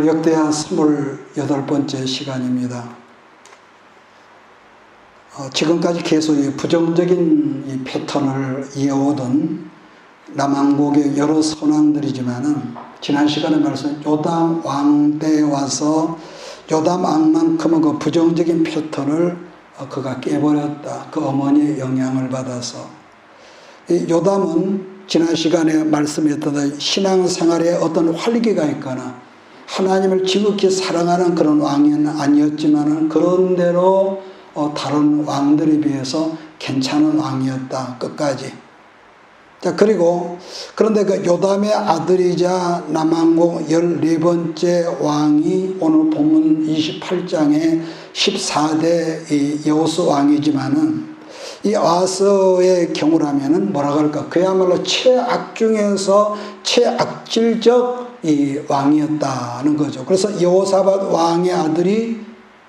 역대하 28번째 시간입니다. 지금까지 계속 부정적인 이 패턴을 이어오던 남왕국의 여러 선왕들이지만은 지난 시간에 말씀 요담 왕 때에 와서 요담 왕만큼은 그 부정적인 패턴을 그가 깨버렸다. 그 어머니의 영향을 받아서. 이 요담은 지난 시간에 말씀했던 신앙생활에 어떤 활기가 있거나 하나님을 지극히 사랑하는 그런 왕은 아니었지만 그런대로 다른 왕들에 비해서 괜찮은 왕이었다. 끝까지. 자, 그리고 그런데 그 요담의 아들이자 남왕국 14번째 왕이 오늘 본문 28장에 14대 이 여호스 왕이지만은 이 아하스의 경우라면은 뭐라 그럴까? 그야말로 최악 중에서 최악질적 이 왕이었다는 거죠. 그래서 여호사밧 왕의 아들이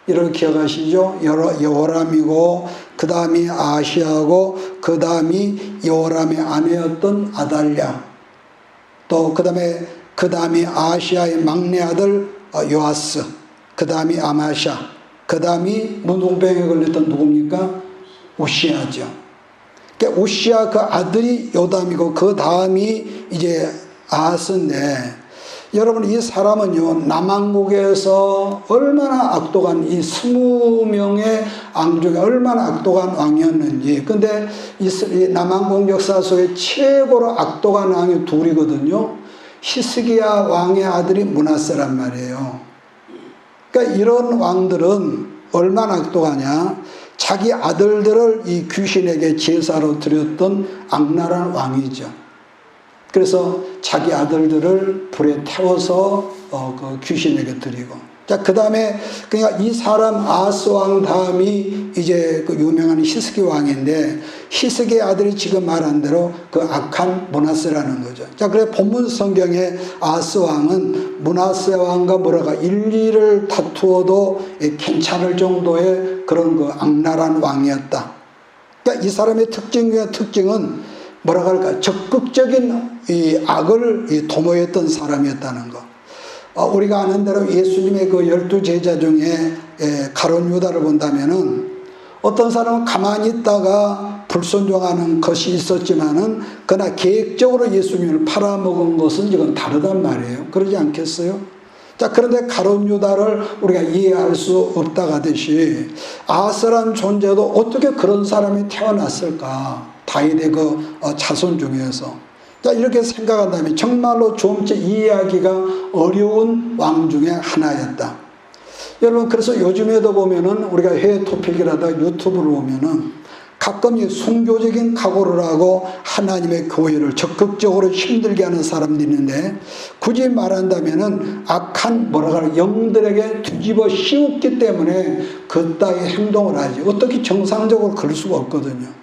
이렇게 기억하시죠? 여호람이고 그 다음이 아시아고 그 다음이 여호람의 아내였던 아달랴, 또 그 다음이 아시아의 막내 아들 요아스, 그 다음이 아마샤, 그 다음이 문둥병에 걸렸던 누굽니까? 우시아죠. 그러니까 우시아 그 아들이 요담이고 그 다음이 이제 아하스인데, 여러분 이 사람은요 남왕국에서 얼마나 악독한 이 20명의 왕 중에 얼마나 악독한 왕이었는지. 근데 이 남왕국 역사 속에 최고로 악독한 왕이 둘이거든요. 히스기야 왕의 아들이 므낫세란 말이에요. 그러니까 이런 왕들은 얼마나 악독하냐, 자기 아들들을 이 귀신에게 제사로 드렸던 악랄한 왕이죠. 그래서 자기 아들들을 불에 태워서 그 귀신에게 드리고. 자, 그 다음에 그러니까 이 사람 아하스 왕 다음이 이제 그 유명한 히스기 왕인데, 히스기의 아들이 지금 말한 대로 그 악한 므낫세라는 거죠. 자, 그래 본문 성경에 아하스 왕은 므낫세 왕과 뭐라가 일리를 다투어도 괜찮을 정도의 그런 그 악랄한 왕이었다. 그러니까 이 사람의 특징은 뭐라 할까? 적극적인 이 악을 도모했던 사람이었다는 거. 우리가 아는 대로 예수님의 그 12제자 중에 가룟 유다를 본다면은 어떤 사람은 가만히 있다가 불순종하는 것이 있었지만은 그러나 계획적으로 예수님을 팔아먹은 것은 이건 다르단 말이에요. 그러지 않겠어요? 자, 그런데 가룟 유다를 우리가 이해할 수 없다가 하듯이 아하스라는 존재도 어떻게 그런 사람이 태어났을까? 다윗의 그 자손 중에서. 자, 이렇게 생각한다면 정말로 좀 이해하기가 어려운 왕 중에 하나였다. 여러분, 그래서 요즘에도 보면은 우리가 해외 토픽이라다 유튜브를 보면은 가끔 이 순교적인 각오를 하고 하나님의 교회를 적극적으로 힘들게 하는 사람들이 있는데, 굳이 말한다면은 악한 영들에게 뒤집어 씌웠기 때문에 그 따위 행동을 하지. 어떻게 정상적으로 그럴 수가 없거든요.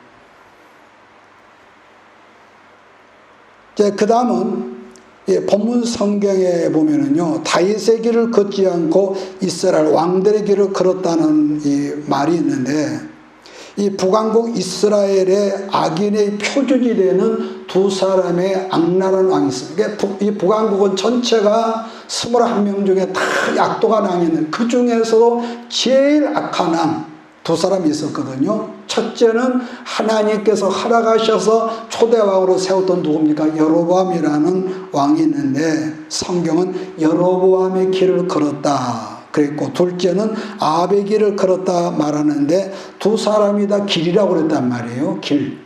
그 다음은 본문 성경에 보면은요, 다윗의 길을 걷지 않고 이스라엘 왕들의 길을 걸었다는 이 말이 있는데, 이 북왕국 이스라엘의 악인의 표준이 되는 두 사람의 악랄한 왕이 있습니다. 이 북왕국은 전체가 21명 중에 다 악독한 왕이 있는데 그 중에서도 제일 악한 왕 두 사람이 있었거든요. 첫째는 하나님께서 허락하셔서 초대왕으로 세웠던 누굽니까? 여로보암이라는 왕이 있는데 성경은 여로보암의 길을 걸었다 그랬고, 둘째는 아합의 길을 걸었다 말하는데 두 사람이 다 길이라고 그랬단 말이에요. 길.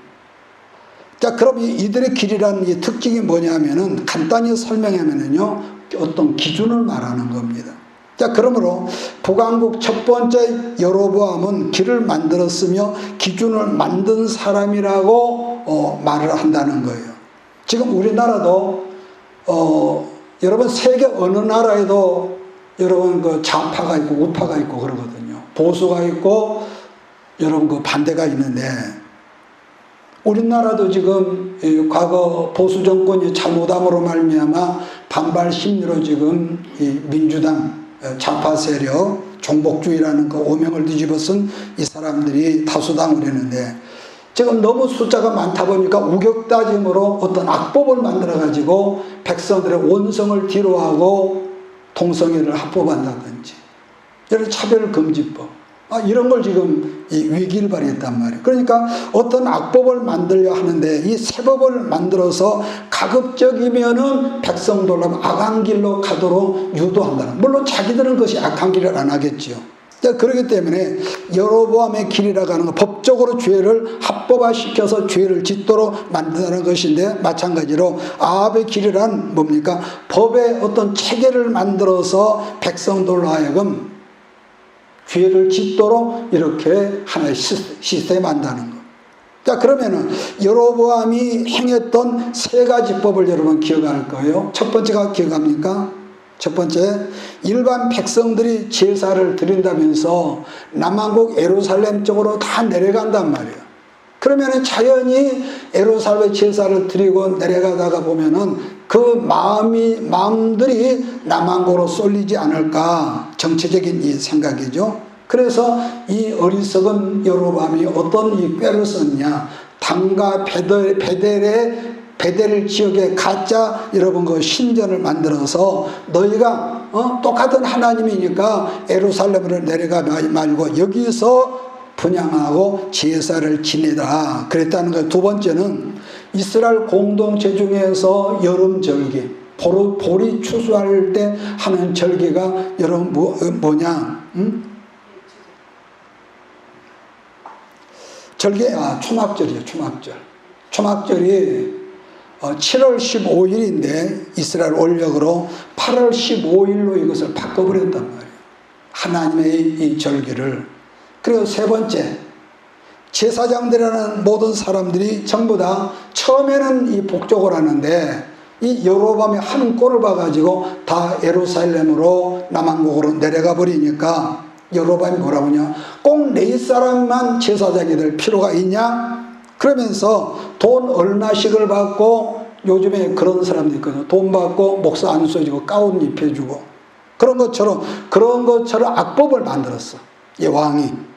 자, 그럼 이들의 길이라는 이 특징이 뭐냐면은 간단히 설명하면은요, 어떤 기준을 말하는 겁니다. 자, 그러므로 북왕국 첫 번째 여로보암은 길을 만들었으며 기준을 만든 사람이라고 말을 한다는 거예요. 지금 우리나라도 여러분 세계 어느 나라에도 여러분 그 좌파가 있고 우파가 있고 그러거든요. 보수가 있고 여러분 그 반대가 있는데, 우리나라도 지금 과거 보수 정권이 잘못함으로 말미암아 반발 심리로 지금 이 민주당 좌파 세력, 종북주의라는 그 오명을 뒤집어 쓴 이 사람들이 다수당을 했는데, 지금 너무 숫자가 많다 보니까 우격다짐으로 어떤 악법을 만들어 가지고 백성들의 원성을 뒤로하고 동성애를 합법한다든지 이런 차별금지법 이런 걸 지금 위기를 발휘했단 말이에요. 그러니까 어떤 악법을 만들려 하는데 이 세법을 만들어서 가급적이면은 백성들로 악한 길로 가도록 유도한다는, 물론 자기들은 그것이 악한 길을 안 하겠지요. 그렇기 때문에 여로보암의 길이라고 하는 건 법적으로 죄를 합법화시켜서 죄를 짓도록 만든다는 것인데, 마찬가지로 아합의 길이란 뭡니까? 법의 어떤 체계를 만들어서 백성들로 하여금 죄를 짓도록 이렇게 하나의 시스템 한다는 것. 자, 그러면은 여로보암이 행했던 세 가지 법을 여러분 기억할 거예요. 첫 번째가 기억합니까? 첫 번째, 일반 백성들이 제사를 드린다면서 남왕국 예루살렘 쪽으로 다 내려간단 말이에요. 그러면은 자연히 예루살렘 제사를 드리고 내려가다가 보면은 그 마음들이 남왕국으로 쏠리지 않을까, 정치적인 이 생각이죠. 그래서 이 어리석은 여로보암이 어떤 이 꾀를 썼냐, 당과 베델 지역에 가짜 여러분 그 신전을 만들어서 너희가 똑같은 하나님이니까 예루살렘으로 내려가 말고 여기서 분향하고 제사를 지내라 그랬다는 거예요. 두 번째는 이스라엘 공동체 중에서 여름 절기, 볼이 추수할 때 하는 절기가 여러분 뭐냐? 절기, 초막절이에요. 초막절이 7월 15일인데 이스라엘 원력으로 8월 15일로 이것을 바꿔버렸단 말이에요. 하나님의 이 절기를. 그리고 세 번째, 제사장들이라는 모든 사람들이 전부 다 처음에는 이 복종을 하는데 이 여로보암이 하는 꼴을 봐가지고 다 예루살렘으로 남왕국으로 내려가 버리니까 여로보암이 뭐라고 하냐, 꼭 네 사람만 제사장이 될 필요가 있냐? 그러면서 돈 얼마씩을 받고, 요즘에 그런 사람들 있거든요. 돈 받고 목사 안 써주고 가운 입혀주고 그런 것처럼 악법을 만들었어, 이 왕이.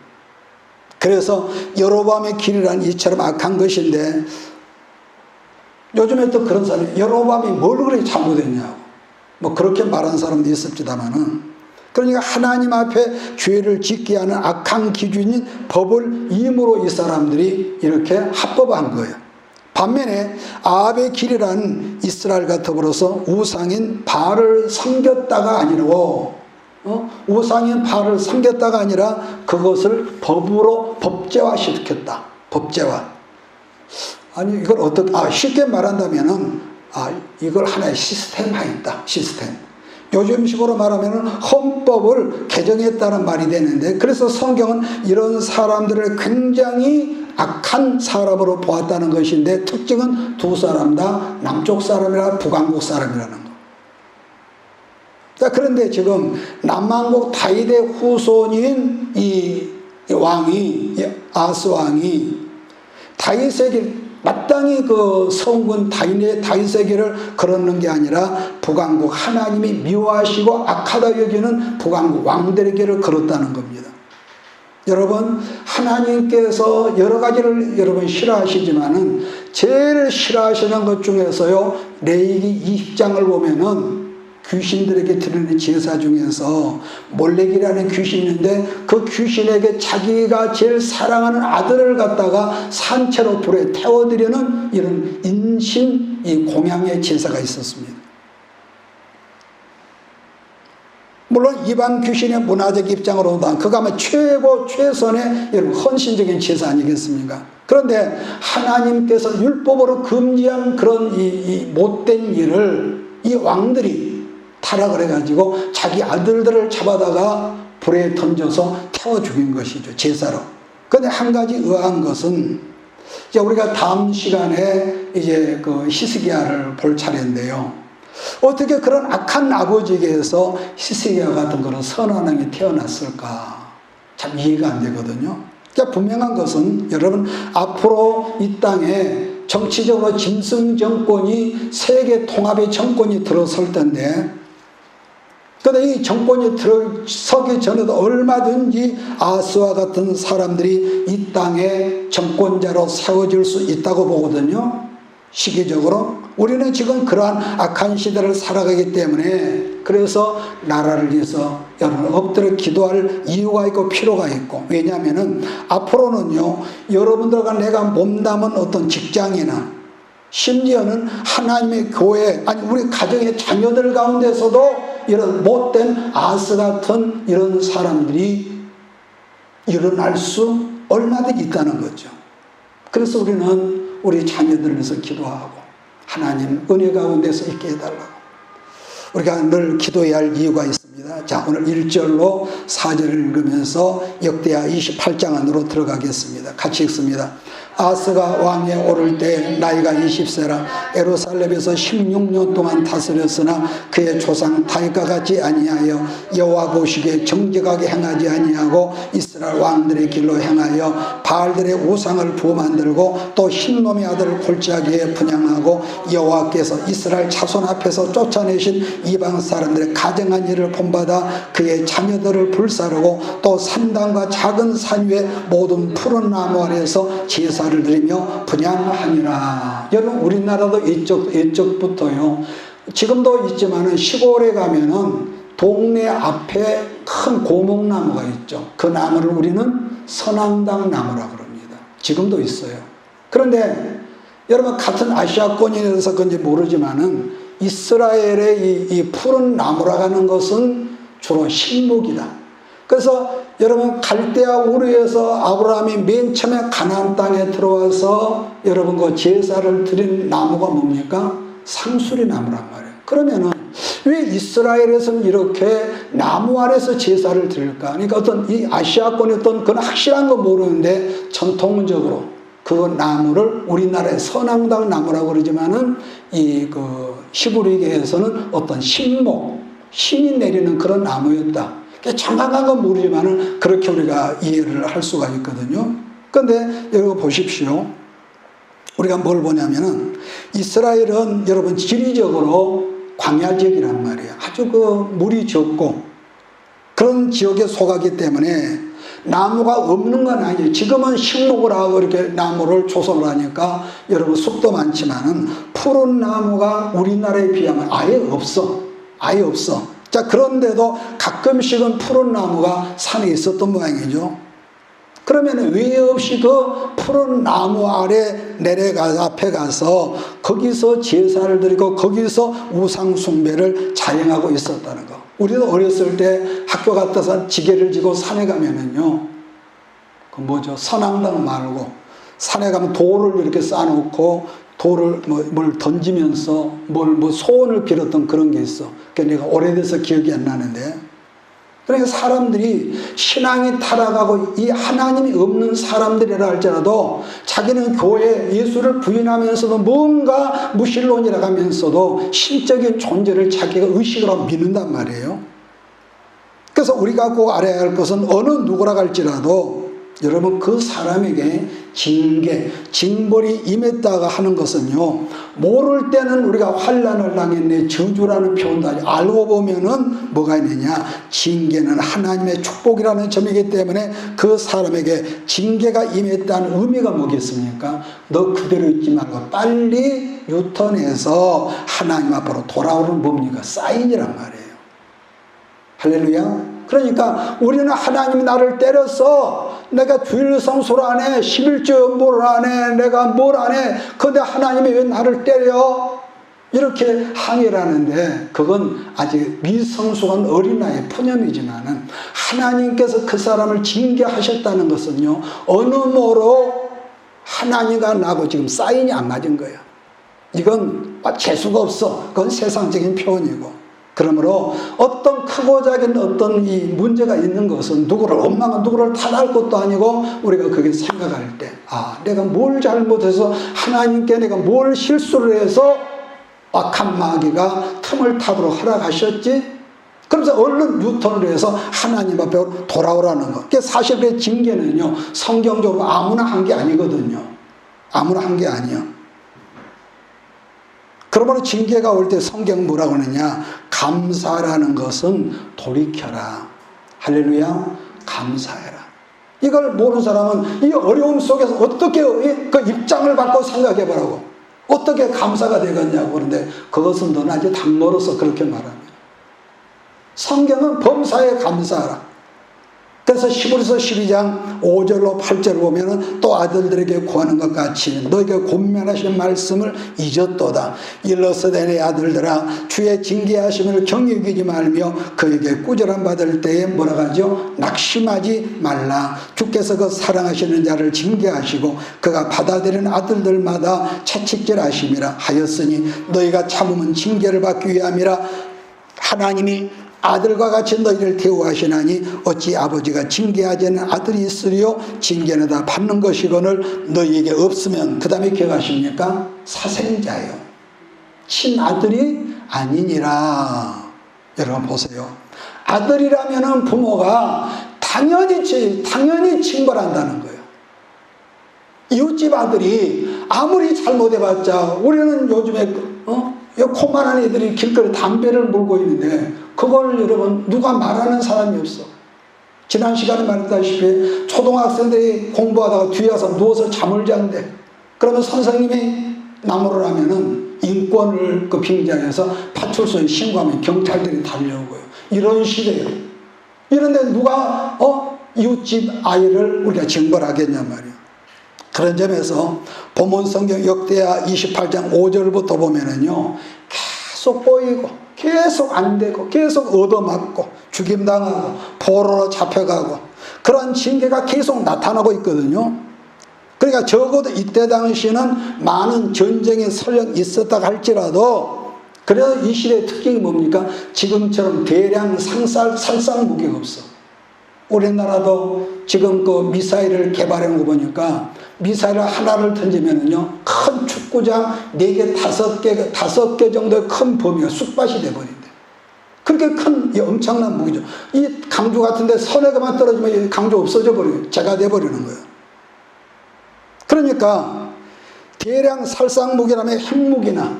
그래서 여로보암의 길이란 이처럼 악한 것인데, 요즘에 또 그런 사람이 여로보암이 뭘 그렇게 잘못했냐고 뭐 그렇게 말하는 사람도 있었지만은, 그러니까 하나님 앞에 죄를 짓게 하는 악한 기준인 법을 임으로 이 사람들이 이렇게 합법한 거예요. 반면에 아합의 길이란 이스라엘과 더불어서 우상인 바알을 섬겼다가 아니고, 우상인 바알을 섬겼다가 아니라 그것을 법으로 법제화시켰다. 법제화. 아니 이걸 어떻게, 쉽게 말한다면은 이걸 하나의 시스템화했다. 시스템. 요즘식으로 말하면 헌법을 개정했다는 말이 되는데, 그래서 성경은 이런 사람들을 굉장히 악한 사람으로 보았다는 것인데, 특징은 두 사람 다 남쪽 사람이라 북왕국 사람이라는 거. 자, 그런데 지금 남왕국 다윗의 후손인 이 왕이, 아스 왕이 다윗의 길, 마땅히 그 성군 다윗의 길을 걸었는 게 아니라 북왕국 하나님이 미워하시고 악하다 여기는 북왕국 왕들의 길을 걸었다는 겁니다. 여러분, 하나님께서 여러 가지를 여러분 싫어하시지만은 제일 싫어하시는 것 중에서요, 레위기 20장을 보면은 귀신들에게 드리는 제사 중에서 몰렉이라는 귀신이 있는데, 그 귀신에게 자기가 제일 사랑하는 아들을 갖다가 산채로 불에 태워드리는 이런 인신 이 공양의 제사가 있었습니다. 물론 이방 귀신의 문화적 입장으로 보면 그가 최선의 헌신적인 제사 아니겠습니까? 그런데 하나님께서 율법으로 금지한 그런 이 못된 일을 이 왕들이 타락을 해가지고 자기 아들들을 잡아다가 불에 던져서 태워 죽인 것이죠, 제사로. 그런데 한 가지 의아한 것은, 이제 우리가 다음 시간에 이제 그 히스기야를 볼 차례인데요. 어떻게 그런 악한 아버지에게서 히스기야 같은 그런 선한 왕이 태어났을까? 참 이해가 안 되거든요. 그러니까 분명한 것은, 여러분, 앞으로 이 땅에 정치적으로 짐승 정권이, 세계 통합의 정권이 들어설 텐데, 그런데 이 정권이 들어서기 전에도 얼마든지 아스와 같은 사람들이 이 땅에 정권자로 세워질 수 있다고 보거든요. 시기적으로. 우리는 지금 그러한 악한 시대를 살아가기 때문에 그래서 나라를 위해서 여러분 엎드려 기도할 이유가 있고 필요가 있고, 왜냐하면은 앞으로는요 여러분들과 내가 몸담은 어떤 직장이나 심지어는 하나님의 교회, 아니 우리 가정의 자녀들 가운데서도 이런 못된 아스 같은 이런 사람들이 일어날 수 얼마든지 있다는 거죠. 그래서 우리는 우리 자녀들을 위해서 기도하고 하나님 은혜 가운데서 있게 해달라고 우리가 늘 기도해야 할 이유가 있습니다. 자, 오늘 1절로 4절을 읽으면서 역대하 28장 안으로 들어가겠습니다. 같이 읽습니다. 아스가 왕에 오를 때 나이가 20세라 예루살렘에서 16년 동안 다스렸으나 그의 조상 다윗과 같이 아니하여 여호와 보시기에 정직하게 행하지 아니하고 이스라엘 왕들의 길로 행하여 바알들의 우상을 부어 만들고 또 흰놈의 아들을 골짜기에 분양하고 여호와께서 이스라엘 자손 앞에서 쫓아내신 이방 사람들의 가정한 일을 본받아 그의 자녀들을 불사르고 또 산당과 작은 산 위에 모든 푸른 나무 아래에서 제사를 드리며 분양하니라. 여러분 우리나라도 이쪽부터요 지금도 있지만은 시골에 가면은 동네 앞에 큰 고목나무가 있죠. 그 나무를 우리는 선앙당 나무라 그럽니다. 지금도 있어요. 그런데 여러분 같은 아시아권이라서 그런지 모르지만은 이스라엘의 이 푸른 나무라고 하는 것은 주로 식목이다. 그래서 여러분 갈대아 우르에서 아브라함이 맨 처음에 가나안 땅에 들어와서 여러분 그 제사를 드린 나무가 뭡니까? 상수리 나무란 말이에요. 그러면은 왜 이스라엘에서는 이렇게 나무 아래서 제사를 드릴까? 그러니까 어떤 이 아시아권의 어떤 그건 확실한 건 모르는데 전통적으로 그 나무를 우리나라의 선앙당 나무라고 그러지만은 이 그 히브리계에서는 어떤 신목, 신이 내리는 그런 나무였다. 정확한 건 모르지만은 그렇게 우리가 이해를 할 수가 있거든요. 그런데 여러분 보십시오. 우리가 뭘 보냐면은 이스라엘은 여러분 지리적으로 광야 지역이란 말이에요. 아주 그 물이 적고 그런 지역에 속하기 때문에 나무가 없는 건 아니에요. 지금은 식목을 하고 이렇게 나무를 조성을 하니까 여러분 숲도 많지만은 푸른 나무가 우리나라에 비하면 아예 없어. 아예 없어. 자, 그런데도 가끔씩은 푸른 나무가 산에 있었던 모양이죠. 그러면 왜 없이 그 푸른 나무 아래 내려가 앞에 가서 거기서 제사를 드리고 거기서 우상 숭배를 자행하고 있었다는 거. 우리도 어렸을 때 학교 갔다서 지게를 지고 산에 가면은요, 그 뭐죠? 선앙당 말고 산에 가면 돌을 이렇게 쌓아놓고 돌을 뭘 던지면서 뭐 소원을 빌었던 그런 게 있어. 그러니까 내가 오래돼서 기억이 안 나는데. 그러니까 사람들이 신앙이 타락하고 이 하나님이 없는 사람들이라 할지라도 자기는 교회 예수를 부인하면서도 뭔가 무신론이라 하면서도 신적인 존재를 자기가 의식을 하고 믿는단 말이에요. 그래서 우리가 꼭 알아야 할 것은 어느 누구라 할지라도 여러분 그 사람에게 징계, 징벌이 임했다가 하는 것은요, 모를 때는 우리가 환난을 당했네, 저주라는 표현도 하지, 알고 보면은 뭐가 있느냐, 징계는 하나님의 축복이라는 점이기 때문에 그 사람에게 징계가 임했다는 의미가 뭐겠습니까? 너 그대로 있지 말고 빨리 유턴해서 하나님 앞으로 돌아오는 뭡니까? 사인이란 말이에요. 할렐루야. 그러니까 우리는 하나님이 나를 때렸어. 내가 주일 성소를 안 해. 11조 연보를 안 해. 내가 뭘 안 해. 근데 하나님이 왜 나를 때려? 이렇게 항의를 하는데 그건 아직 미성숙한 어린아이의 푸념이지만은 하나님께서 그 사람을 징계하셨다는 것은요, 어느 모로 하나님과 나하고 지금 사인이 안 맞은 거예요. 이건 재수가 없어. 그건 세상적인 표현이고. 그러므로 어떤 크고 작은 어떤 이 문제가 있는 것은 엄마가 누구를 탓할 것도 아니고 우리가 그게 생각할 때, 내가 뭘 잘못해서 하나님께 내가 뭘 실수를 해서 악한 마귀가 틈을 타도록 허락하셨지? 그러면서 얼른 유턴을 해서 하나님 앞에 돌아오라는 것. 사실 그 징계는요, 성경적으로 아무나 한 게 아니거든요. 아무나 한 게 아니에요. 그러므로 징계가 올 때 성경 뭐라고 하느냐, 감사라는 것은 돌이켜라. 할렐루야. 감사해라. 이걸 모르는 사람은 이 어려움 속에서 어떻게 그 입장을 바꿔 생각해 보라고. 어떻게 감사가 되겠냐고. 그런데 그것은 너는 아직 당 멀어서 그렇게 말합니다. 성경은 범사에 감사하라. 그래서 히브리서 12장 5절로 8절을 보면은 또 아들들에게 구하는 것 같이 너에게 권면하신 말씀을 잊었도다. 일러스되 내 아들들아 주의 징계하심을 경여기지 말며 그에게 꾸절함 받을 때에 뭐라 하죠? 낙심하지 말라. 주께서 그 사랑하시는 자를 징계하시고 그가 받아들이는 아들들마다 채찍질하심이라 하였으니 너희가 참으면 징계를 받기 위함이라. 하나님이 아들과 같이 너희를 대우하시나니 어찌 아버지가 징계하지 않는 아들이 있으리요? 징계는 다 받는 것이거늘 너희에게 없으면 그 다음에 기억하십니까? 사생자요 친아들이 아니니라. 여러분 보세요. 아들이라면 부모가 당연히 징벌한다는 거예요. 이웃집 아들이 아무리 잘못해봤자 우리는 요즘에 코만한 애들이 길거리 담배를 물고 있는데 그걸 여러분 누가 말하는 사람이 없어. 지난 시간에 말했다시피 초등학생들이 공부하다가 뒤에 와서 누워서 잠을 잔대. 그러면 선생님이 나무를 하면은 인권을 그 빙자해서 파출소에 신고하면 경찰들이 달려오고요. 이런 시대예요. 이런데 누가 이웃집 아이를 우리가 징벌하겠냐 말이에요. 그런 점에서 본문 성경 역대하 28장 5절부터 보면은요, 계속 꼬이고, 계속 안 되고, 계속 얻어맞고, 죽임당하고, 포로로 잡혀가고, 그런 징계가 계속 나타나고 있거든요. 그러니까 적어도 이때 당시에는 많은 전쟁이 설령 있었다 할지라도, 그래서 이 시대의 특징이 뭡니까? 지금처럼 대량 살상 무기가 없어. 우리나라도 지금 그 미사일을 개발한 거 보니까 미사일 하나를 던지면은요, 큰 축구장 4개, 5개 정도의 큰 범위가 쑥밭이 돼버린대. 그렇게 큰 엄청난 무기죠. 이 강주 같은데 서너 개만 떨어지면 강주 없어져 버려요. 재가 돼버리는 거예요. 그러니까 대량 살상 무기라면 핵무기나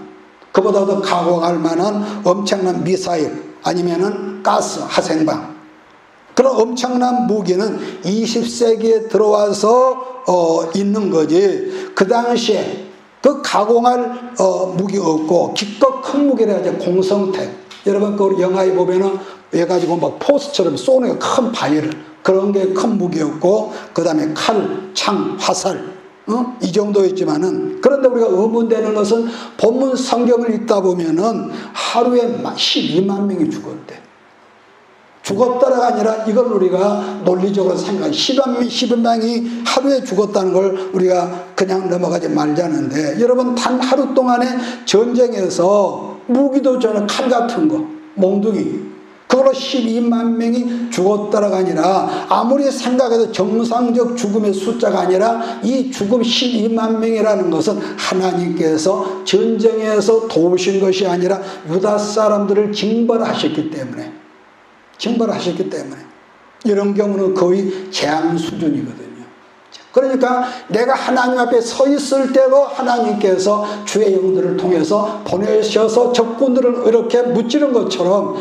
그보다 더 가공할 만한 엄청난 미사일 아니면은 가스, 화생방, 그런 엄청난 무기는 20세기에 들어와서 있는 거지. 그 당시에 그 가공할 무기 없고 기껏 큰 무기를 하죠. 공성택. 여러분 그 영화에 보면은 해가지고 막 포스처럼 쏘는 큰 바위를, 그런 게 큰 무기였고, 그 다음에 칼, 창, 화살, 이 정도였지만은, 그런데 우리가 의문되는 것은 본문 성경을 읽다 보면은 하루에 12만 명이 죽었대. 죽었다가 아니라 이걸 우리가 논리적으로 생각해 12명이 하루에 죽었다는 걸 우리가 그냥 넘어가지 말자는데, 여러분 단 하루 동안에 전쟁에서 무기도 저는 칼 같은 거, 몽둥이, 그걸로 12만 명이 죽었다가 아니라, 아무리 생각해도 정상적 죽음의 숫자가 아니라 이 죽음 12만 명이라는 것은 하나님께서 전쟁에서 도우신 것이 아니라 유다 사람들을 징벌하셨기 때문에, 이런 경우는 거의 재앙 수준이거든요. 그러니까 내가 하나님 앞에 서 있을 때도 하나님께서 주의 영들을 통해서 보내셔서 적군들을 이렇게 무찌른 것처럼,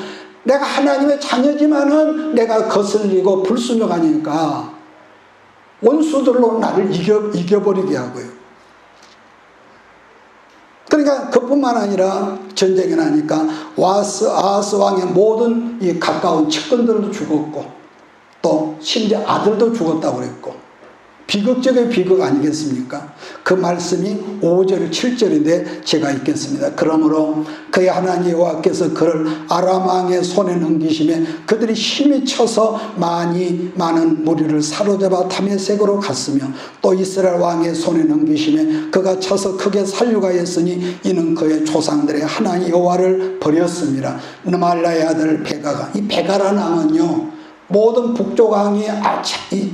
내가 하나님의 자녀지만은 내가 거슬리고 불순종하니까 원수들로 나를 이겨버리게 하고요. 그러니까 그뿐만 아니라 전쟁이 나니까 아하스 왕의 모든 이 가까운 측근들도 죽었고, 또 심지어 아들도 죽었다고 그랬고, 비극적인 비극 아니겠습니까? 그 말씀이 5절 7절인데 제가 읽겠습니다. 그러므로 그의 하나님 여호와께서 그를 아람 왕의 손에 넘기심에 그들이 힘이 쳐서 많은 무리를 사로잡아 다메섹으로 갔으며, 또 이스라엘 왕의 손에 넘기심에 그가 쳐서 크게 살육하였으니 이는 그의 조상들의 하나님 여호와를 버렸습니다. 느말라의 아들 베가가, 이 베가라는 왕은요, 모든 북쪽 왕이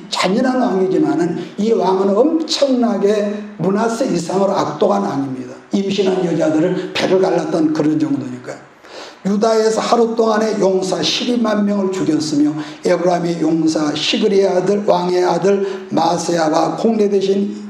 잔인한 왕이지만은 이 왕은 엄청나게 므낫세 이상으로 악독한 왕입니다. 임신한 여자들을 배를 갈랐던 그런 정도니까요. 유다에서 하루 동안에 용사 12만 명을 죽였으며, 에브라임의 용사 시그리의 아들 왕의 아들 마세야와 공내 대신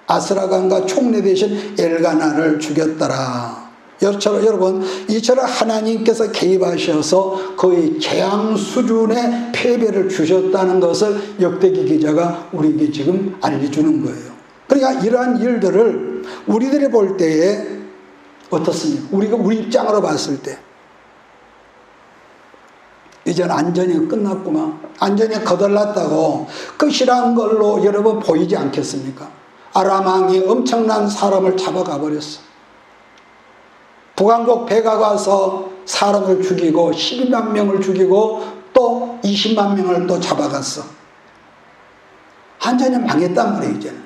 아스라간과 총내 대신 엘가나를 죽였더라. 여러분, 이처럼 하나님께서 개입하셔서 거의 재앙 수준의 패배를 주셨다는 것을 역대기 기자가 우리에게 지금 알려주는 거예요. 그러니까 이러한 일들을 우리들이 볼 때에 어떻습니까? 우리 입장으로 봤을 때 이제는 안전이 끝났구만. 안전이 거덜났다고 끝이란 걸로 여러분 보이지 않겠습니까? 아람 왕이 엄청난 사람을 잡아가 버렸어. 북왕국 배가 가서 사람을 죽이고 12만 명을 죽이고 또 20만 명을 또 잡아갔어. 완전히 망했단 말이에요, 이제는.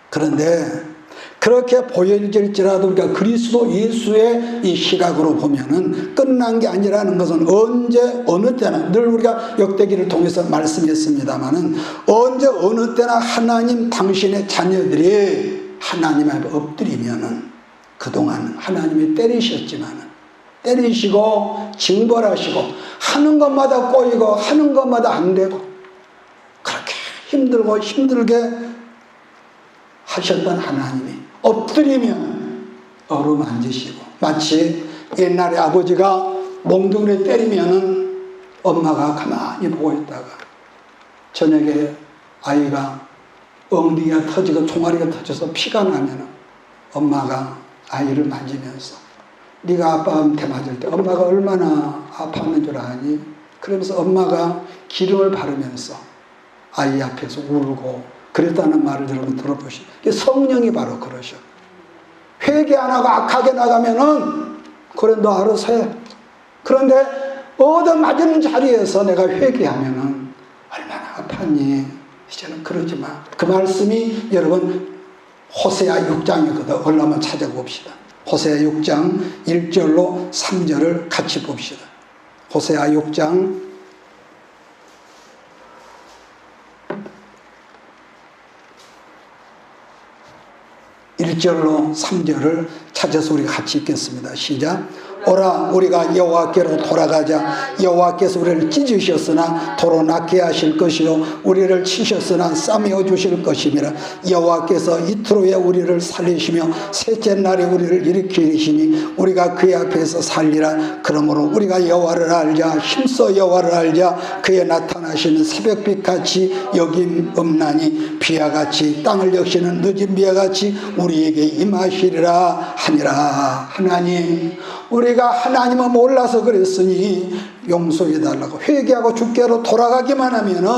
그런데 그렇게 보여질지라도 우리가 그리스도 예수의 이 시각으로 보면은 끝난 게 아니라는 것은 언제 어느 때나 늘 우리가 역대기를 통해서 말씀했습니다마는 언제 어느 때나 하나님 당신의 자녀들이 하나님 앞에 엎드리면은 그동안 하나님이 때리셨지만은 때리시고 징벌하시고 하는 것마다 꼬이고 하는 것마다 안 되고 그렇게 힘들고 힘들게 하셨던 하나님이 엎드리면 어루만지시고 마치 옛날에 아버지가 몽둥이를 때리면은 엄마가 가만히 보고 있다가 저녁에 아이가 엉덩이가 터지고 종아리가 터져서 피가 나면은 엄마가 아이를 만지면서 네가 아빠한테 맞을 때 엄마가 얼마나 아팠는 줄 아니? 그러면서 엄마가 기름을 바르면서 아이 앞에서 울고 그랬다는 말을 여러분 들어보시죠. 성령이 바로 그러셔. 회개 안 하고 악하게 나가면은 그래 너 알아서 해. 그런데 얻어맞은 자리에서 내가 회개하면은 얼마나 아팠니? 이제는 그러지 마. 그 말씀이 여러분 호세아 6장이거든. 얼른 한번 찾아봅시다. 호세아 6장 1절로 3절을 같이 봅시다. 호세아 6장 1절로 3절을 찾아서 우리가 같이 읽겠습니다. 시작. 오라 우리가 여호와께로 돌아가자. 여호와께서 우리를 찢으셨으나 도로 낫게 하실 것이요 우리를 치셨으나 싸매어 주실 것임이라. 여호와께서 이틀 후에 우리를 살리시며 셋째 날에 우리를 일으키시니 우리가 그의 앞에서 살리라. 그러므로 우리가 여호와를 알자. 힘써 여호와를 알자. 그의 나타나시는 새벽빛같이 여김 없나니 비와 같이 땅을 적시는 늦은 비와 같이 우리에게 임하시리라 하니라. 하나님 우리가 하나님을 몰라서 그랬으니 용서해달라고 회개하고 주께로 돌아가기만 하면은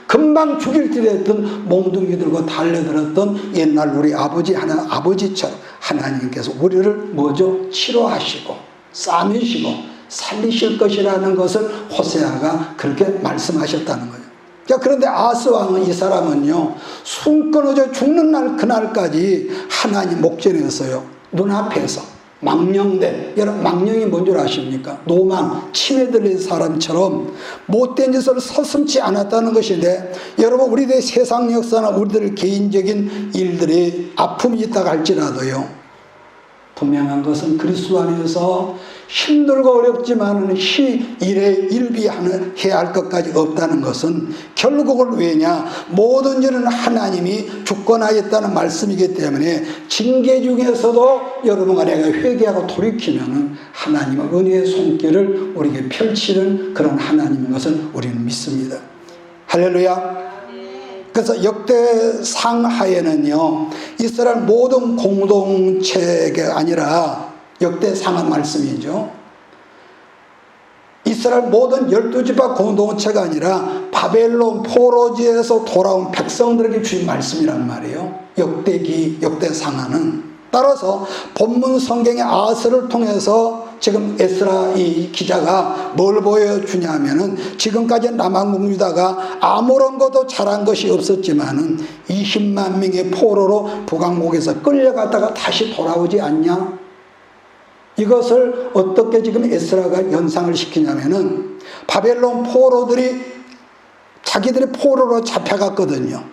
금방 죽일 듯 했던 몽둥이 들고 달려들었던 옛날 우리 아버지처럼 하나님께서 우리를 뭐죠? 치료하시고 싸매시고 살리실 것이라는 것을 호세아가 그렇게 말씀하셨다는 거예요. 자, 그런데 아스 왕은 이 사람은요 숨 끊어져 죽는 날 그날까지 하나님 목전에서요 눈앞에서 망령된, 여러분 망령이 뭔 줄 아십니까? 노망, 치매 들린 사람처럼 못된 짓을 서슴지 않았다는 것인데 여러분 우리들의 세상 역사나 우리들 개인적인 일들이 아픔이 있다고 할지라도요 분명한 것은 그리스도 안에서 힘들고 어렵지만 일비해야 할 것까지 없다는 것은 결국은 왜냐? 모든 일은 하나님이 주권하였다는 말씀이기 때문에 징계 중에서도 여러분과 내가 회개하고 돌이키면 하나님의 은혜의 손길을 우리에게 펼치는 그런 하나님인 것을 우리는 믿습니다. 할렐루야. 그래서 역대상 하에는요 이스라엘 모든 공동체가 아니라 역대상은 말씀이죠. 이스라엘 모든 12지파 공동체가 아니라 바벨론 포로지에서 돌아온 백성들에게 주신 말씀이란 말이에요. 역대상하는. 따라서 본문 성경의 아스를 통해서 지금 에스라 이 기자가 뭘 보여주냐면은 지금까지 남왕국 유다가 아무런 것도 잘한 것이 없었지만은 20만 명의 포로로 북왕국에서 끌려갔다가 다시 돌아오지 않냐? 이것을 어떻게 지금 에스라가 연상을 시키냐면은 바벨론 포로들이 자기들이 포로로 잡혀갔거든요.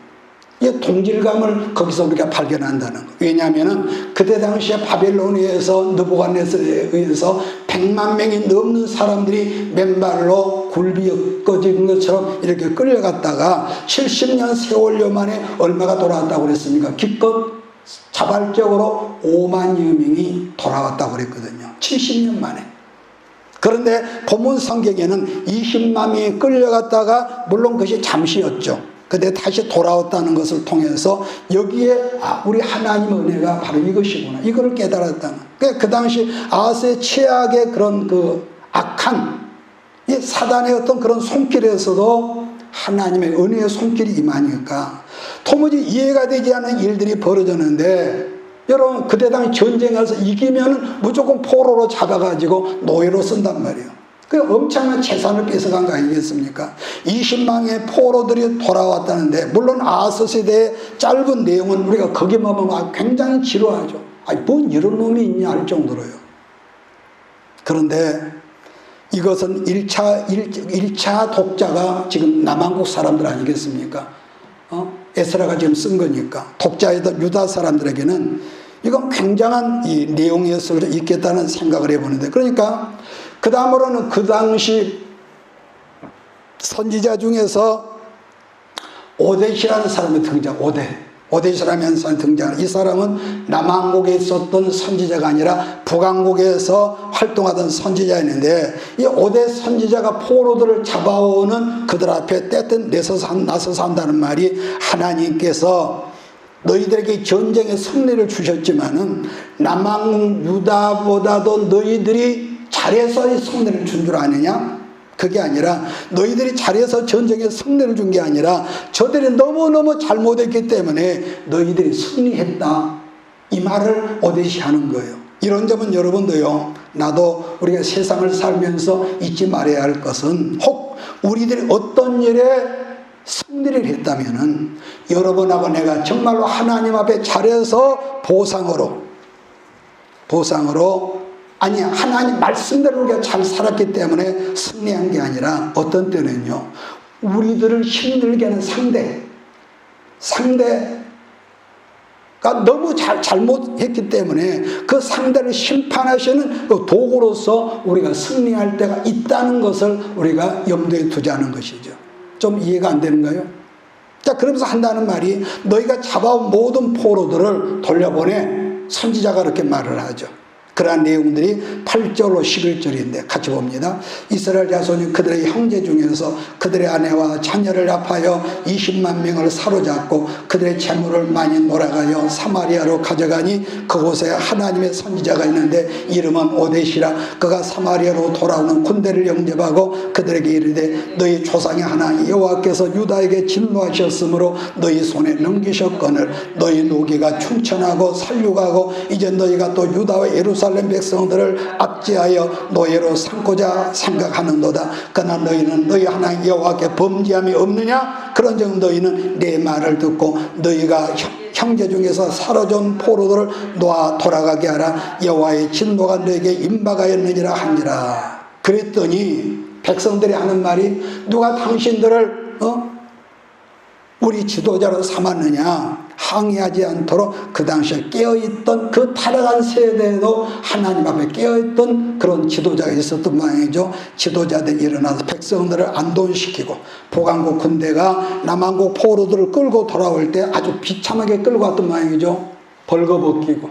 이 동질감을 거기서 우리가 발견한다는 거. 왜냐하면 그때 당시에 바벨론에서 느부갓네살에 의해서 100만 명이 넘는 사람들이 맨발로 굴비 엮어진 것처럼 이렇게 끌려갔다가 70년 세월여 만에 얼마가 돌아왔다고 그랬습니까? 기껏 자발적으로 5만여 명이 돌아왔다고 그랬거든요. 70년 만에. 그런데 본문 성경에는 20만 명이 끌려갔다가 물론 그것이 잠시였죠. 근데 다시 돌아왔다는 것을 통해서 여기에 우리 하나님의 은혜가 바로 이것이구나. 이거를 깨달았다는. 그 당시 아스의 최악의 그런 그 악한 이 사단의 어떤 그런 손길에서도 하나님의 은혜의 손길이 임하니까 도무지 이해가 되지 않는 일들이 벌어졌는데, 여러분 그때 당시 전쟁에서 이기면 무조건 포로로 잡아가지고 노예로 쓴단 말이에요. 그 엄청난 재산을 뺏어간 거 아니겠습니까? 20만의 포로들이 돌아왔다는데, 물론 아하스 세대의 짧은 내용은 우리가 거기만 보면 굉장히 지루하죠. 아니 뭔 이런 놈이 있냐 할 정도로요. 그런데 이것은 1차 독자가 지금 남한국 사람들 아니겠습니까? 에스라가 지금 쓴 거니까 독자이던 유다 사람들에게는 이건 굉장한 이 내용이었을 수 있겠다는 생각을 해보는데, 그러니까 그 다음으로는 그 당시 선지자 중에서 오뎃이라는 사람이 등장. 오뎃이라는 사람이 등장하는, 이 사람은 남한국에 있었던 선지자가 아니라 북한국에서 활동하던 선지자였는데, 이 오뎃 선지자가 포로들을 잡아오는 그들 앞에 때뜻 나서서 한다는 말이, 하나님께서 너희들에게 전쟁의 승리를 주셨지만은 남한국 유다보다도 너희들이 잘해서 이 승리를 준 줄 아느냐? 그게 아니라, 너희들이 잘해서 전쟁에 승리를 준 게 아니라 저들이 너무너무 잘못했기 때문에 너희들이 승리했다, 이 말을 오뎃이 하는 거예요. 이런 점은 여러분도요, 나도 우리가 세상을 살면서 잊지 말아야 할 것은, 혹 우리들이 어떤 일에 승리를 했다면은 여러분하고 내가 정말로 하나님 앞에 잘해서 보상으로 아니 하나님 말씀대로 우리가 잘 살았기 때문에 승리한 게 아니라, 어떤 때는요 우리들을 힘들게 하는 상대가 너무 잘못했기 때문에 그 상대를 심판하시는 그 도구로서 우리가 승리할 때가 있다는 것을 우리가 염두에 두자는 것이죠. 좀 이해가 안 되는가요? 자, 그러면서 한다는 말이, 너희가 잡아온 모든 포로들을 돌려보내, 선지자가 그렇게 말을 하죠. 그러한 내용들이 8절로 11절인데 같이 봅니다. 이스라엘 자손이 그들의 형제 중에서 그들의 아내와 자녀를 합하여 20만 명을 사로잡고 그들의 재물을 많이 몰아가여 사마리아로 가져가니, 그곳에 하나님의 선지자가 있는데 이름은 오뎃이라. 그가 사마리아로 돌아오는 군대를 영접하고 그들에게 이르되, 너희 조상의 하나님 여호와께서 유다에게 진노하셨으므로 너희 손에 넘기셨거늘 너희 노기가 충천하고 살육하고 이제 너희가 또 유다와 예루살렘 백성들을 압제하여 노예로 삼고자 생각하는도다. 그러나 너희는 너희 하나님 여호와께 범죄함이 없느냐? 그런즉 너희는 내 말을 듣고 너희가 형제 중에서 사로잡은 포로들을 놓아 돌아가게 하라. 여호와의 진노가 너에게 임박하였느니라 하니라. 그랬더니 백성들이 하는 말이, 누가 당신들을 우리 지도자로 삼았느냐? 항의하지 않도록 그 당시에 깨어있던 그 타락한 세대에도 하나님 앞에 깨어있던 그런 지도자가 있었던 모양이죠. 지도자들이 일어나서 백성들을 안돈시키고, 북한국 군대가 남한국 포로들을 끌고 돌아올 때 아주 비참하게 끌고 왔던 모양이죠. 벌거벗기고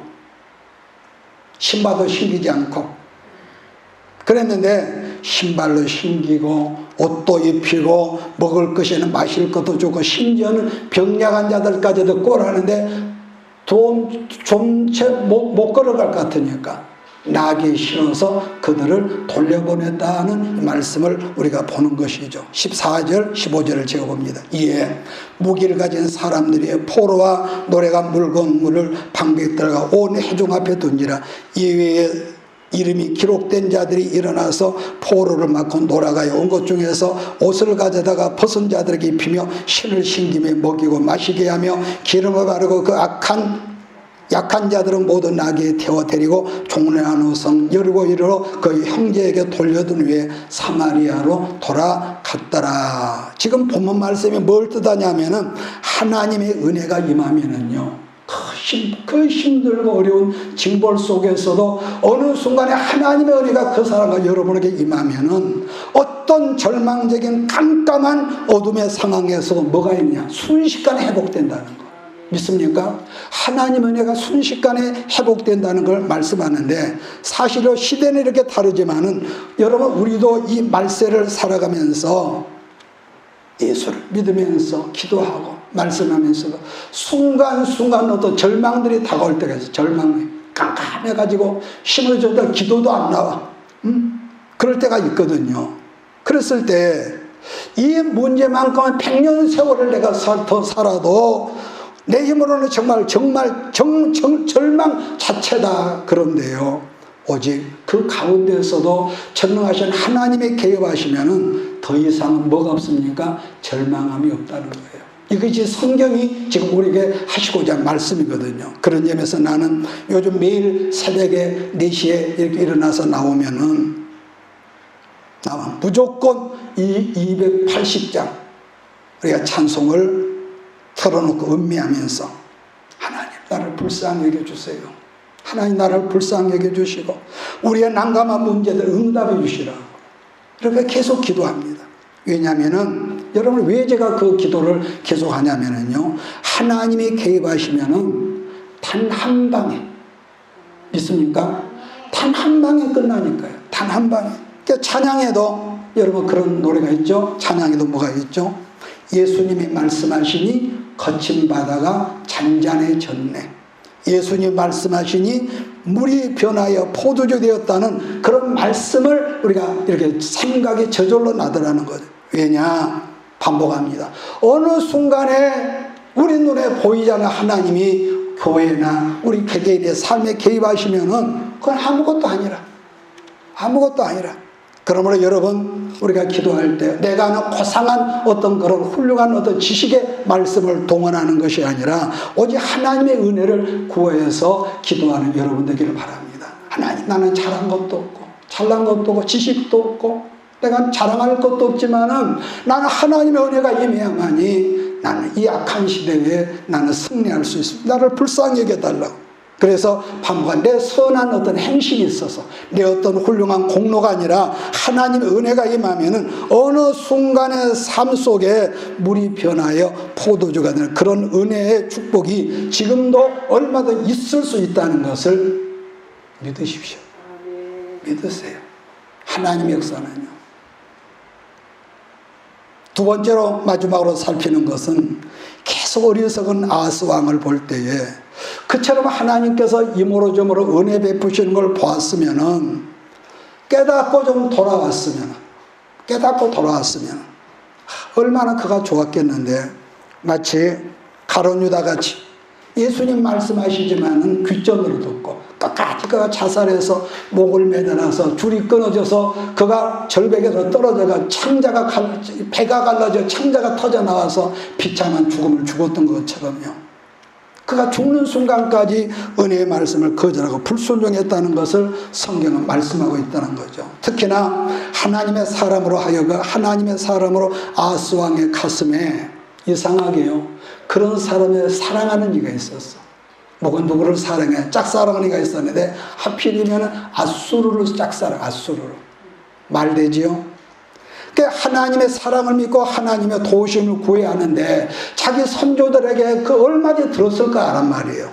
신발도 신기지 않고 그랬는데, 신발로 신기고 옷도 입히고 먹을 것에는 마실 것도 주고, 심지어는 병약한 자들까지도 꼴하는데 좀채 못 걸어갈 것 같으니까 나귀에 실어서 그들을 돌려보냈다는 말씀을 우리가 보는 것이죠. 14절 15절을 제가 봅니다. 이에 무기를 가진 사람들이 포로와 노래가 물건물을 방백들과 온 회중 앞에 던지라. 이외에 이름이 기록된 자들이 일어나서 포로를 맞고 놀아가요. 온 것 중에서 옷을 가져다가 벗은 자들에게 입히며 신을 신김에 먹이고 마시게 하며 기름을 바르고, 그 약한 자들은 모두 나귀에 태워 데리고 종려한 후성 여리고 이르러 그 형제에게 돌려둔 후에 사마리아로 돌아갔더라. 지금 본문 말씀이 뭘 뜻하냐면은, 하나님의 은혜가 임하면은요, 그 힘들고 어려운 징벌 속에서도 어느 순간에 하나님의 은혜가 그 사람과 여러분에게 임하면은, 어떤 절망적인 깜깜한 어둠의 상황에서도 뭐가 있냐? 순식간에 회복된다는 거 믿습니까? 하나님의 은혜가 순식간에 회복된다는 걸 말씀하는데, 사실은 시대는 이렇게 다르지만은 여러분, 우리도 이 말세를 살아가면서 예수를 믿으면서 기도하고 말씀하면서도 순간순간 어떤 절망들이 다가올 때가 있어요. 절망이 깜깜해가지고 힘을 줬다 기도도 안 나와. 그럴 때가 있거든요. 그랬을 때 이 문제만큼은 100년 세월을 내가 더 살아도 내 힘으로는 정말 절망 자체다. 그런데요, 오직 그 가운데서도 전능하신 하나님의 개입하시면은 더 이상은 뭐가 없습니까? 절망함이 없다는 거예요. 이것이 성경이 지금 우리에게 하시고자 한 말씀이거든요. 그런 점에서 나는 요즘 매일 새벽에 4시에 이렇게 일어나서 나오면은 무조건 이 280장 우리가 찬송을 틀어놓고 음미하면서 하나님 나를 불쌍히 여겨주세요. 하나님 나를 불쌍히 여겨주시고 우리의 난감한 문제들 응답해 주시라. 이렇게 계속 기도합니다. 왜냐하면은 여러분 왜 제가 그 기도를 계속 하냐면은요, 하나님이 개입하시면은 단 한 방에, 믿습니까? 단 한 방에 끝나니까요. 단 한 방에. 그러니까 찬양에도 여러분 그런 노래가 있죠. 찬양에도 뭐가 있죠? 예수님이 말씀하시니 거친 바다가 잔잔해졌네. 예수님 말씀하시니 물이 변하여 포도주 되었다는 그런 말씀을 우리가 이렇게 생각이 저절로 나더라는 거죠. 왜냐? 반복합니다. 어느 순간에 우리 눈에 보이잖아. 하나님이 교회나 우리 개개인의 삶에 개입하시면은 그건 아무것도 아니라. 아무것도 아니라. 그러므로 여러분 우리가 기도할 때 내가 하는 고상한 어떤 그런 훌륭한 어떤 지식의 말씀을 동원하는 것이 아니라 오직 하나님의 은혜를 구해서 기도하는 여러분 되기를 바랍니다. 하나님 나는 잘한 것도 없고 잘난 것도 없고 지식도 없고 내가 자랑할 것도 없지만은 나는 하나님의 은혜가 임해야만이 나는 이 악한 시대에 나는 승리할 수 있습니다. 나를 불쌍히 여겨달라고. 그래서 반복한 내 선한 어떤 행실이 있어서 내 어떤 훌륭한 공로가 아니라 하나님의 은혜가 임하면은 어느 순간의 삶 속에 물이 변하여 포도주가 되는 그런 은혜의 축복이 지금도 얼마든 있을 수 있다는 것을 믿으십시오. 믿으세요. 하나님의 역사는요. 두 번째로 마지막으로 살피는 것은 계속 어리석은 아하스 왕을 볼 때에 그처럼 하나님께서 이모로저모로 은혜 베푸시는 걸 보았으면은 깨닫고 좀 돌아왔으면 얼마나 그가 좋았겠는데 마치 가룟 유다 같이 예수님 말씀하시지만은 귓전으로 듣고 끝까지 그가 자살해서 목을 매달아서 줄이 끊어져서 그가 절벽에서 떨어져가 배가 갈라져 창자가 터져 나와서 비참한 죽음을 죽었던 것처럼요. 그가 죽는 순간까지 은혜의 말씀을 거절하고 불순종했다는 것을 성경은 말씀하고 있다는 거죠. 특히나 하나님의 사람으로 아하스 왕의 가슴에 이상하게요, 그런 사람을 사랑하는 이가 있었어. 목은 누구를 사랑해? 짝사랑하는 이가 있었는데 하필이면 아수르를 짝사랑, 아수르로 말되지요. 하나님의 사랑을 믿고 하나님의 도우심을 구해야 하는데 자기 선조들에게 그 얼마나 들었을까 하란 말이에요.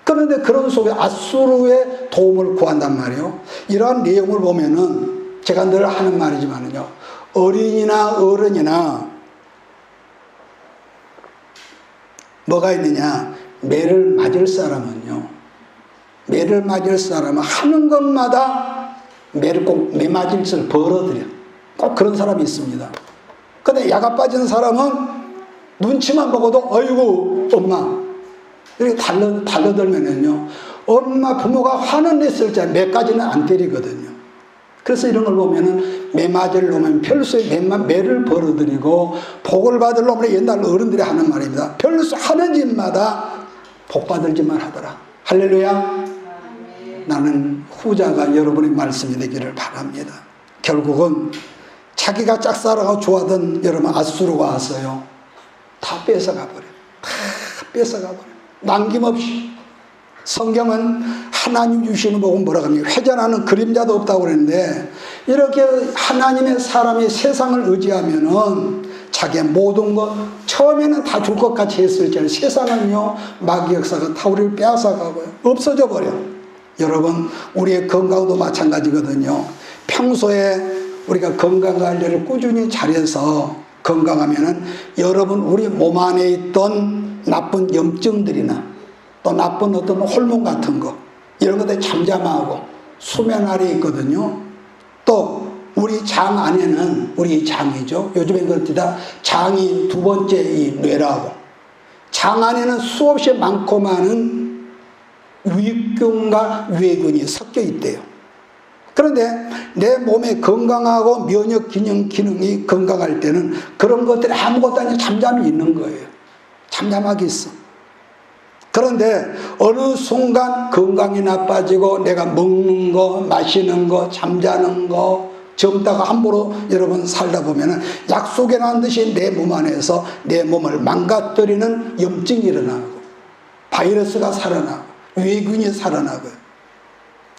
그런데 그런 속에 아수르의 도움을 구한단 말이에요. 이러한 내용을 보면은 제가 늘 하는 말이지만은요, 어린이나 어른이나 뭐가 있느냐, 매를 맞을 사람은 하는 것마다 매를 꼭 매맞을 것을 벌어들여. 꼭 그런 사람이 있습니다. 근데 야가 빠진 사람은 눈치만 보고도 어이구 엄마 이렇게 달려들면은요, 엄마 부모가 화는 냈을 때 매까지는 안 때리거든요. 그래서 이런 걸 보면은 매 맞을 놈은 별수의 매를 벌어들이고 복을 받을 놈은 옛날 어른들이 하는 말입니다. 별수 하는 짓마다 복 받을 짓만 하더라. 할렐루야. 나는 후자가 여러분의 말씀이 되기를 바랍니다. 결국은 자기가 짝사랑하고 좋아하던 여러분 아수르가 왔어요. 다 뺏어가 버려. 남김없이. 성경은 하나님 주시는 복은 뭐라고 합니까? 회전하는 그림자도 없다고 그랬는데, 이렇게 하나님의 사람이 세상을 의지하면은 자기의 모든 것 처음에는 다 줄 것 같이 했을지 세상은요, 마귀 역사가 다 우리를 빼앗아가고요, 없어져 버려. 여러분 우리의 건강도 마찬가지거든요. 평소에 우리가 건강관리를 꾸준히 잘해서 건강하면은 여러분 우리 몸 안에 있던 나쁜 염증들이나 또 나쁜 어떤 호르몬 같은 거 이런 것들이 잠잠하고 수면 아래 있거든요. 또 우리 장 안에는, 우리 장이죠. 요즘엔 그렇다. 장이 두 번째 이 뇌라고. 장 안에는 수없이 많고 많은 위균과 외균이 섞여 있대요. 그런데 내 몸에 건강하고 면역 기능이 건강할 때는 그런 것들이 아무것도 아니고 잠잠히 있는 거예요. 잠잠하게 있어. 그런데 어느 순간 건강이 나빠지고 내가 먹는 거, 마시는 거, 잠자는 거, 젊다가 함부로 여러분 살다 보면은 약속에 난 듯이 내 몸 안에서 내 몸을 망가뜨리는 염증이 일어나고 바이러스가 살아나고 외균이 살아나고요.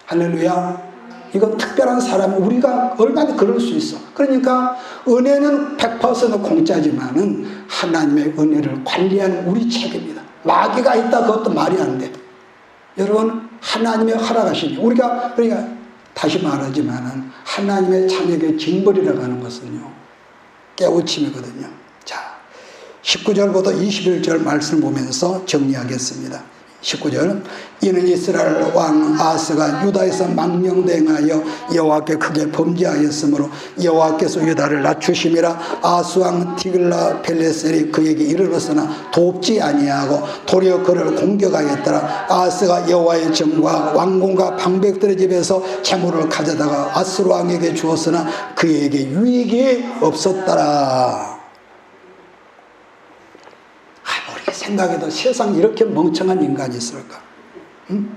할렐루야. 이건 특별한 사람, 우리가 얼마나 그럴 수 있어. 그러니까 은혜는 100% 공짜지만은 하나님의 은혜를 관리하는 우리 책임이다. 마귀가 있다, 그것도 말이 안 돼. 여러분, 하나님의 허락하시니, 우리가, 그러니까 다시 말하지만은 하나님의 자녀에게 징벌이라고 하는 것은요, 깨우침이거든요. 자, 19절부터 21절 말씀 보면서 정리하겠습니다. 19절. 이는 이스라엘 왕 아하스가 유다에서 망령대행하여 여호와께 크게 범죄하였으므로 여호와께서 유다를 낮추심이라. 아하스 왕 디글라 벨레셀이 그에게 이르렀으나 돕지 아니하고 도리어 그를 공격하였더라. 아하스가 여호와의 정과 왕궁과 방백들의 집에서 재물을 가져다가 아스루 왕에게 주었으나 그에게 유익이 없었더라. 생각해도 세상에 이렇게 멍청한 인간이 있을까? 응?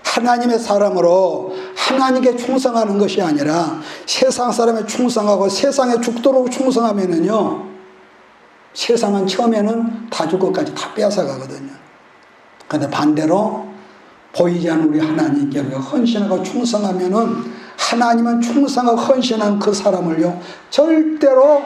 하나님의 사람으로 하나님께 충성하는 것이 아니라 세상 사람에 충성하고 세상에 죽도록 충성하면은요, 세상은 처음에는 다 줄 것까지 다 빼앗아가거든요. 그런데 반대로 보이지 않는 우리 하나님께 우리가 헌신하고 충성하면은 하나님은 충성하고 헌신한 그 사람을요, 절대로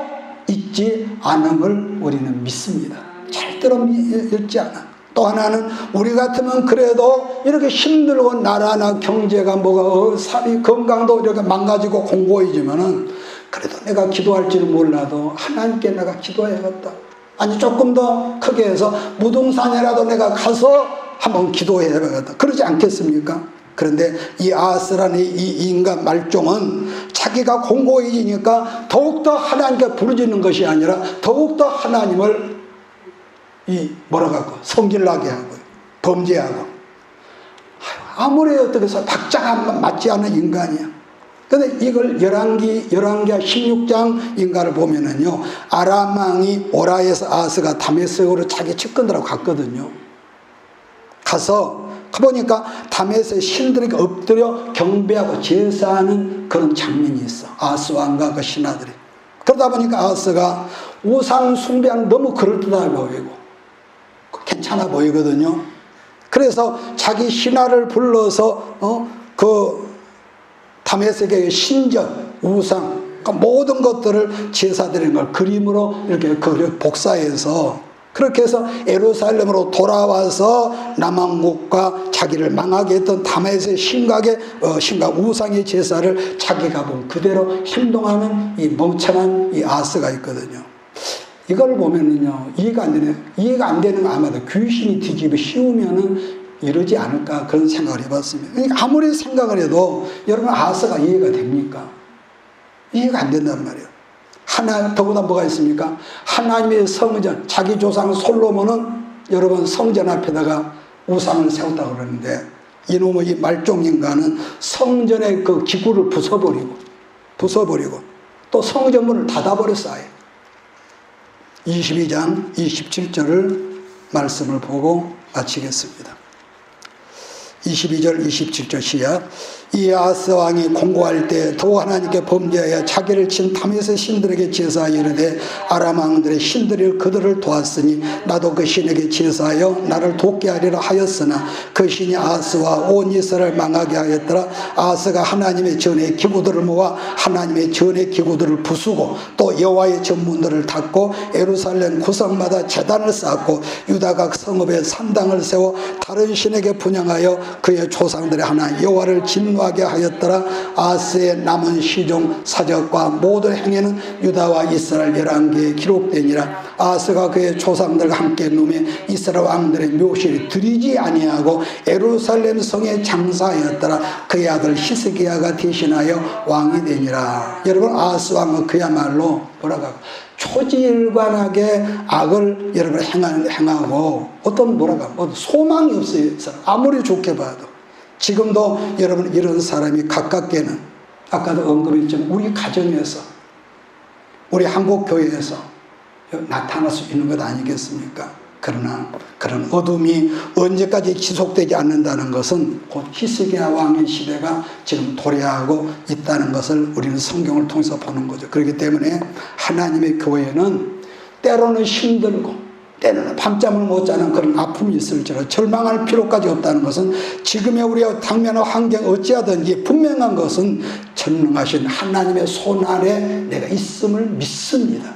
잊지 않음을 우리는 믿습니다. 절대로 잊지 않아. 또 하나는 우리 같으면 그래도 이렇게 힘들고 나라나 경제가 뭐가 삶이 건강도 이렇게 망가지고 공고해지면은 그래도 내가 기도할 줄은 몰라도 하나님께 내가 기도해야겠다. 아니 조금 더 크게 해서 무등산이라도 내가 가서 한번 기도해야겠다. 그러지 않겠습니까? 그런데 이 아하스라는 이 인간 말종은 자기가 공고해지니까 더욱더 하나님께 부르짖는 것이 아니라 더욱더 하나님을 성질나게 하고 범죄하고, 아무리 어떻게 해서 박자가 맞지 않는 인간이야. 근데 이걸 열왕기하 16장 인가를 보면은요, 아람 왕이 오라에서 아하스가 다메섹으로 자기 측근들하고 갔거든요. 가서 보니까 다메섹 신들에게 엎드려 경배하고 제사하는 그런 장면이 있어. 아하스 왕과 그 신하들이. 그러다 보니까 아하스가 우상 숭배하는 너무 그럴듯하게 보이고 괜찮아 보이거든요. 그래서 자기 신하를 불러서 그 다메섹의 신전, 우상, 그러니까 모든 것들을 제사드리는 걸 그림으로 이렇게 복사해서 그렇게 해서 예루살렘으로 돌아와서 남왕국과 자기를 망하게 했던 다메섹의 신과 우상의 제사를 자기가 본 그대로 행동하는 이 멍청한 이 아하스가 있거든요. 이걸 보면은요, 이해가 안 되는 거 아마도 귀신이 뒤집어 씌우면은 이러지 않을까 그런 생각을 해봤습니다. 그러니까 아무리 생각을 해도 여러분 아하스가 이해가 됩니까? 이해가 안 된단 말이에요. 더구나 뭐가 있습니까? 하나님의 성전, 자기 조상 솔로몬은 여러분 성전 앞에다가 우상을 세웠다고 그러는데 이놈의 이 말종인간은 성전의 그 기구를 부숴버리고 또 성전문을 닫아버렸어. 아예. 22장 27절을 말씀을 보고 마치겠습니다. 22절 27절 시작. 이 아하스 왕이 공고할 때 또 하나님께 범죄하여 자기를 친 다메섹 신들에게 제사하여 이르되 아람 왕들의 신들이 그들을 도왔으니 나도 그 신에게 제사하여 나를 돕게 하리라 하였으나 그 신이 아하스와 온 이스라엘을 망하게 하였더라. 아하스가 하나님의 전의 기구들을 모아 하나님의 전의 기구들을 부수고 또 여호와의 전문들을 닫고 예루살렘 구성마다 제단을 쌓고 유다각 성읍에 산당을 세워 다른 신에게 분양하여 그의 조상들의 하나님 여호와를 짓는 진노하게 하였더라. 아하스의 남은 시종 사적과 모든 행위는 유다와 이스라엘 열왕기에 기록되니라. 아하스가 그의 조상들과 함께 놈의 이스라엘 왕들의 묘실에 들이지 아니하고 예루살렘 성에 장사하였더라. 그의 아들 히스기야가 대신하여 왕이 되니라. 여러분, 아하스 왕은 그야말로 뭐라고 초지일관하게 악을 여러분 행하고 어떤 뭐라고 소망이 없어요. 아무리 좋게 봐도. 지금도 여러분 이런 사람이 가깝게는 아까도 언급했지만 우리 가정에서 우리 한국교회에서 나타날 수 있는 것 아니겠습니까? 그러나 그런 어둠이 언제까지 지속되지 않는다는 것은 곧 히스기야 왕의 시대가 지금 도래하고 있다는 것을 우리는 성경을 통해서 보는 거죠. 그렇기 때문에 하나님의 교회는 때로는 힘들고 때로는 밤잠을 못 자는 그런 아픔이 있을지라도 절망할 필요까지 없다는 것은 지금의 우리가 당면한 환경 어찌하든지 분명한 것은 전능하신 하나님의 손 아래 내가 있음을 믿습니다.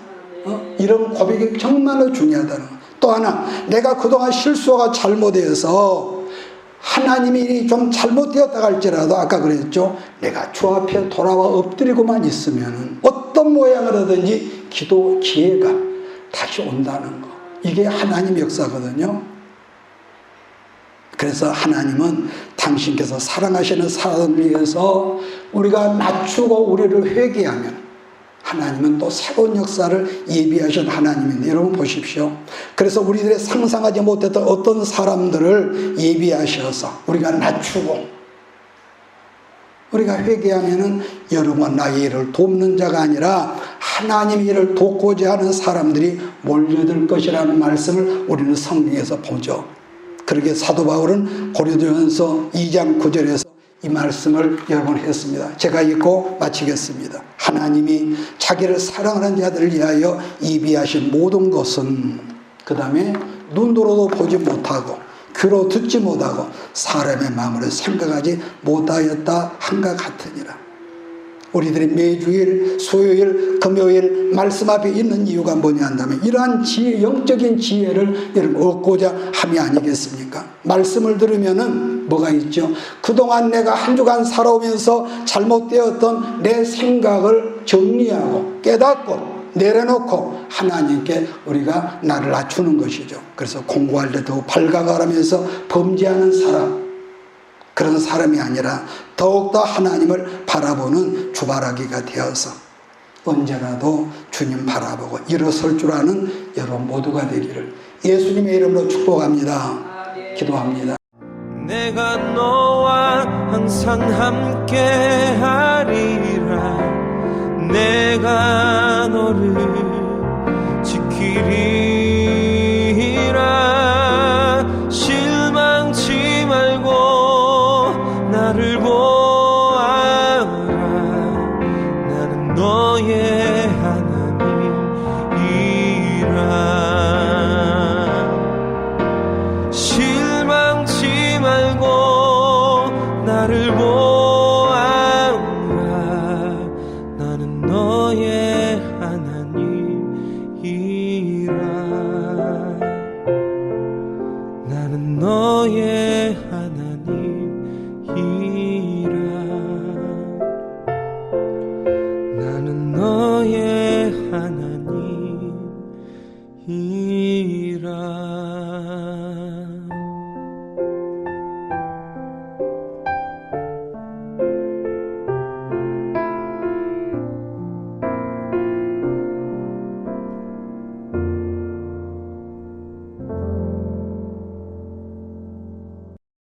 이런 고백이 정말로 중요하다는 것. 또 하나, 내가 그동안 실수가 잘못되어서 하나님이 좀 잘못되었다 할지라도 아까 그랬죠. 내가 주 앞에 돌아와 엎드리고만 있으면 어떤 모양을 하든지 기도 기회가 다시 온다는 것. 이게 하나님 역사거든요. 그래서 하나님은 당신께서 사랑하시는 사람을 위해서 우리가 낮추고 우리를 회개하면 하나님은 또 새로운 역사를 예비하신 하나님인데 여러분 보십시오. 그래서 우리들의 상상하지 못했던 어떤 사람들을 예비하셔서 우리가 낮추고 우리가 회개하면은 여러분 나의 일을 돕는 자가 아니라 하나님의 일을 돕고자 하는 사람들이 몰려들 것이라는 말씀을 우리는 성경에서 보죠. 그렇게 사도 바울은 고린도전서 2장 9절에서 이 말씀을 여러 번 했습니다. 제가 읽고 마치겠습니다. 하나님이 자기를 사랑하는 자들을 위하여 예비하신 모든 것은 그 다음에 눈으로도 보지 못하고 귀로 듣지 못하고 사람의 마음으로 생각하지 못하였다 한가 같으니라. 우리들이 매주일, 수요일, 금요일 말씀 앞에 있는 이유가 뭐냐 한다면 이러한 지혜, 영적인 지혜를 여러분 얻고자 함이 아니겠습니까? 말씀을 들으면은 뭐가 있죠? 그동안 내가 한 주간 살아오면서 잘못되었던 내 생각을 정리하고 깨닫고 내려놓고 하나님께 우리가 나를 낮추는 것이죠. 그래서 공부할 때도 발각하면서 범죄하는 사람, 그런 사람이 아니라 더욱더 하나님을 바라보는 주바라기가 되어서 언제라도 주님 바라보고 일어설 줄 아는 여러분 모두가 되기를 예수님의 이름으로 축복합니다. 기도합니다. 내가 너와 항상 함께 하리라. 내가 너를 지키리라. 실망치 말고 나를 보아라. 나는 너의 하나님이라. 실망치 말고 나를 보아라. 나는 너의 하나님이라. 나는 너의 하나님이라. 나는 너의 하나님이라.